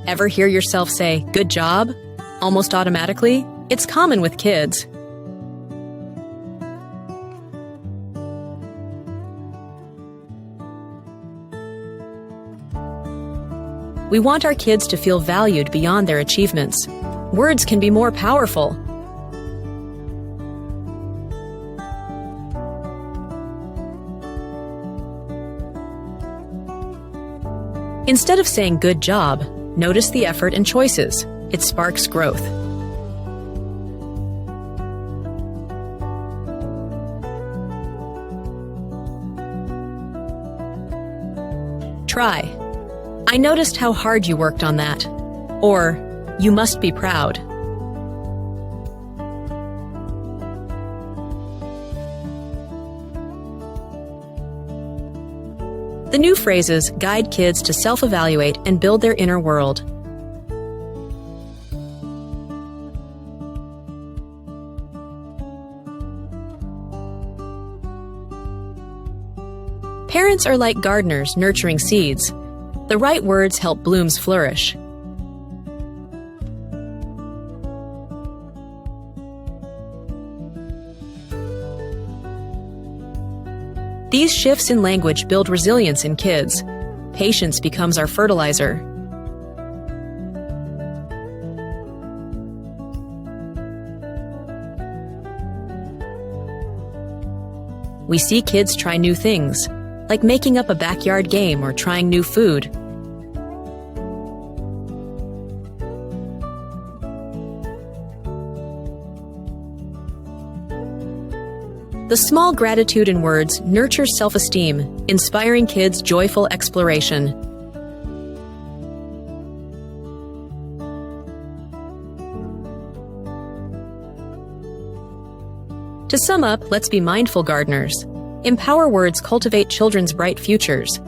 Ever hear yourself say, "Good job," almost automatically? It's common with kids. We want our kids to feel valued beyond their achievements. Words can be more powerful. Instead of saying "good job," notice the effort and choices. It sparks growth. Try, "I noticed how hard you worked on that," or "You must be proud." The new phrases guide kids to self-evaluate and build their inner world. Parents are like gardeners nurturing seeds. The right words help blooms flourish. These shifts in language build resilience in kids. Patience becomes our fertilizer. We see kids try new things, like making up a backyard game or trying new food. The small gratitude in words nurtures self-esteem, inspiring kids' joyful exploration. To sum up, let's be mindful gardeners. Empower words cultivate children's bright futures.